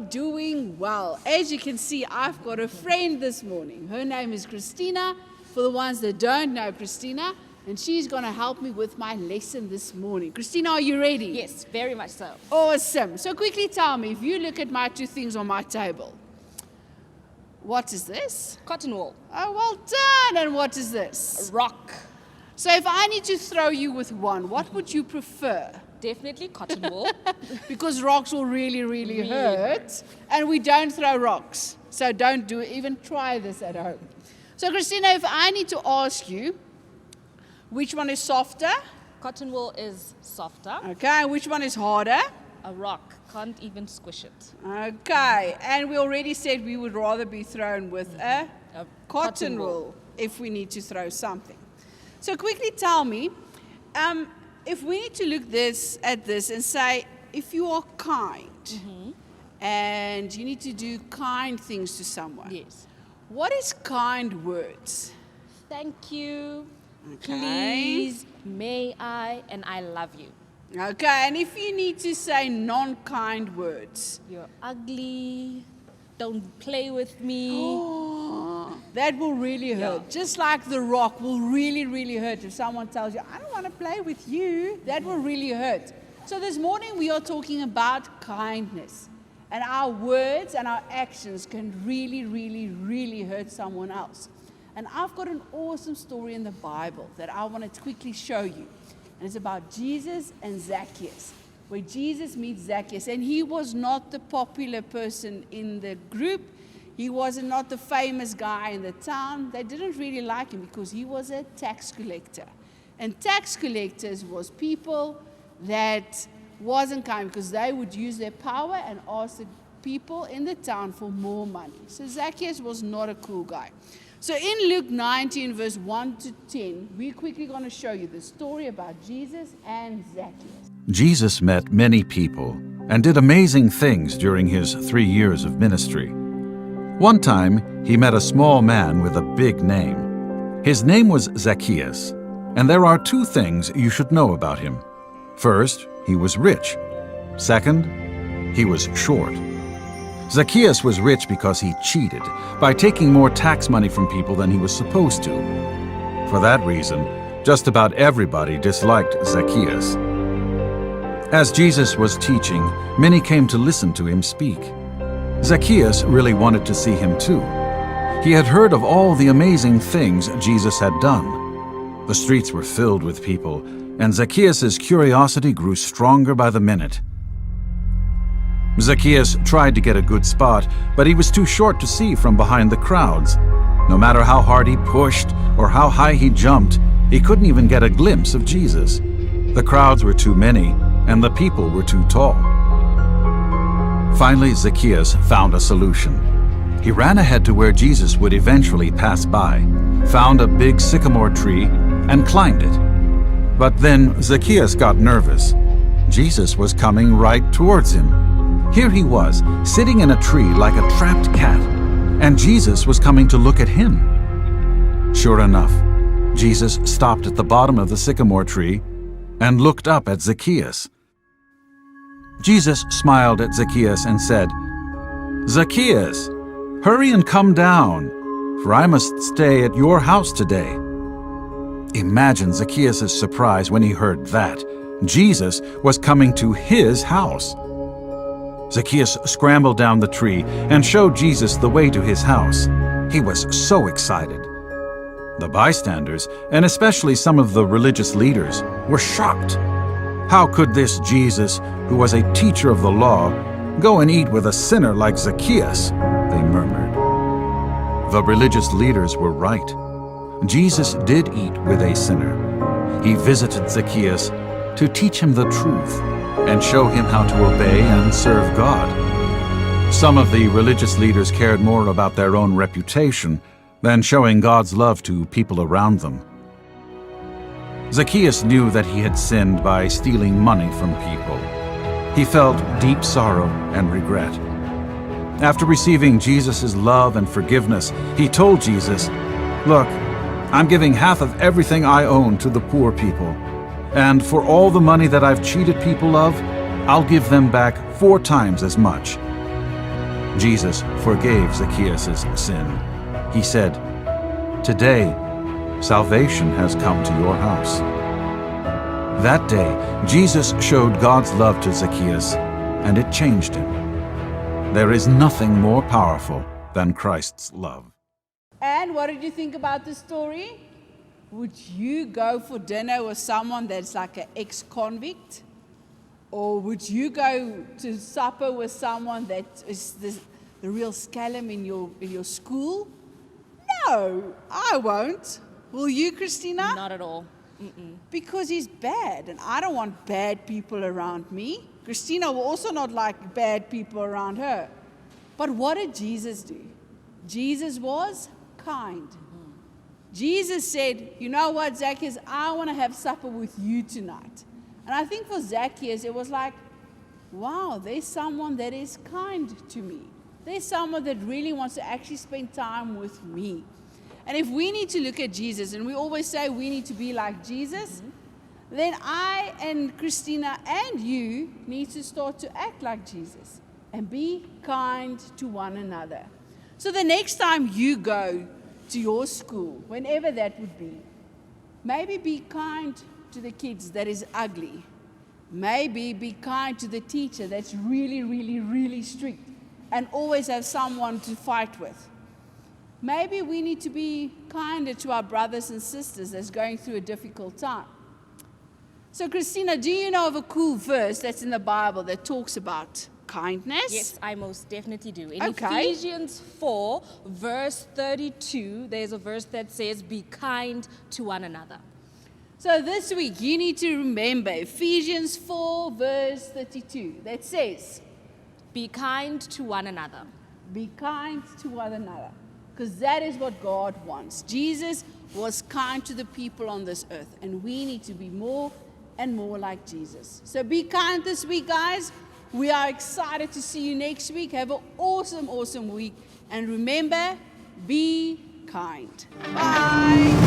doing well. As you can see, I've got a friend this morning. Her name is Christina, for the ones that don't know Christina, and she's going to help me with my lesson this morning. Christina, are you ready? Yes, very much so. Awesome. So quickly tell me, if you look at my two things on my table, what is this? Cotton wool. Oh, well done. And what is this? A rock. So if I need to throw you with one, what would you prefer? Definitely cotton wool. Because rocks will really hurt, and we don't throw rocks. So don't even try this at home. So Christina, if I need to ask you, which one is softer? Cotton wool is softer. Okay, and which one is harder? A rock. Can't even squish it. Okay, and we already said we would rather be thrown with a cotton wool if we need to throw something. So quickly tell me, if we need to look at this and say, if you are kind and you need to do kind things to someone, Yes. what is kind words? Thank you. Okay. Please, may I, and I love you. Okay, and if you need to say non-kind words? You're ugly. Don't play with me. Oh, that will really hurt. Yeah. Just like the rock will really hurt if someone tells you, I don't want to play with you. That will really hurt. So this morning we are talking about kindness. And our words and our actions can really hurt someone else. And I've got an awesome story in the Bible that I want to quickly show you. And it's about Jesus and Zacchaeus, where Jesus meets Zacchaeus. And he was not the popular person in the group. He was not the famous guy in the town. They didn't really like him because he was a tax collector. And tax collectors was people that wasn't kind because they would use their power and ask the people in the town for more money. So Zacchaeus was not a cool guy. So in Luke 19, verse 1 to 10, we're quickly going to show you the story about Jesus and Zacchaeus. Jesus met many people and did amazing things during his 3 years of ministry. One time, he met a small man with a big name. His name was Zacchaeus, and there are two things you should know about him. First, he was rich. Second, he was short. Zacchaeus was rich because he cheated by taking more tax money from people than he was supposed to. For that reason, just about everybody disliked Zacchaeus. As Jesus was teaching, many came to listen to him speak. Zacchaeus really wanted to see him too. He had heard of all the amazing things Jesus had done. The streets were filled with people, and Zacchaeus' curiosity grew stronger by the minute. Zacchaeus tried to get a good spot, but he was too short to see from behind the crowds. No matter how hard he pushed or how high he jumped, he couldn't even get a glimpse of Jesus. The crowds were too many, and the people were too tall. Finally, Zacchaeus found a solution. He ran ahead to where Jesus would eventually pass by, found a big sycamore tree, and climbed it. But then Zacchaeus got nervous. Jesus was coming right towards him. Here he was, sitting in a tree like a trapped cat, and Jesus was coming to look at him. Sure enough, Jesus stopped at the bottom of the sycamore tree and looked up at Zacchaeus. Jesus smiled at Zacchaeus and said, "Zacchaeus, hurry and come down, for I must stay at your house today." Imagine Zacchaeus' surprise when he heard that. Jesus was coming to his house. Zacchaeus scrambled down the tree and showed Jesus the way to his house. He was so excited. The bystanders, and especially some of the religious leaders, were shocked. How could this Jesus, who was a teacher of the law, go and eat with a sinner like Zacchaeus? They murmured. The religious leaders were right. Jesus did eat with a sinner. He visited Zacchaeus to teach him the truth and show him how to obey and serve God. Some of the religious leaders cared more about their own reputation than showing God's love to people around them. Zacchaeus knew that he had sinned by stealing money from people. He felt deep sorrow and regret. After receiving Jesus' love and forgiveness, he told Jesus, "Look, I'm giving half of everything I own to the poor people. And for all the money that I've cheated people of, I'll give them back 4 times as much." Jesus forgave Zacchaeus' sin. He said, "Today, salvation has come to your house." That day, Jesus showed God's love to Zacchaeus, and it changed him. There is nothing more powerful than Christ's love. And what did you think about the story? Would you go for dinner with someone that's like an ex-convict? Or would you go to supper with someone that is the real scallum in your school? No, I won't. Will you, Christina? Not at all. Because he's bad, and I don't want bad people around me. Christina will also not like bad people around her. But what did Jesus do? Jesus was kind. Jesus said, "You know what, Zacchaeus, I want to have supper with you tonight." And I think for Zacchaeus, it was like, wow, there's someone that is kind to me. There's someone that really wants to actually spend time with me. And if we need to look at Jesus, and we always say we need to be like Jesus, then I and Christina and you need to start to act like Jesus and be kind to one another. So the next time you go to your school, whenever that would be, maybe be kind to the kids that is ugly. Maybe be kind to the teacher that's really, really, really strict and always have someone to fight with. Maybe we need to be kinder to our brothers and sisters that's going through a difficult time. So Christina, do you know of a cool verse that's in the Bible that talks about kindness? Yes, I most definitely do. In Okay. Ephesians 4, verse 32, there's a verse that says, "Be kind to one another." So this week you need to remember Ephesians 4 verse 32 that says, Be kind to one another. be kind to one another. Because that is what God wants. Jesus was kind to the people on this earth, and we need to be more and more like Jesus. So be kind this week, guys. We are excited to see you next week. Have an awesome, awesome week. And remember, be kind. Bye.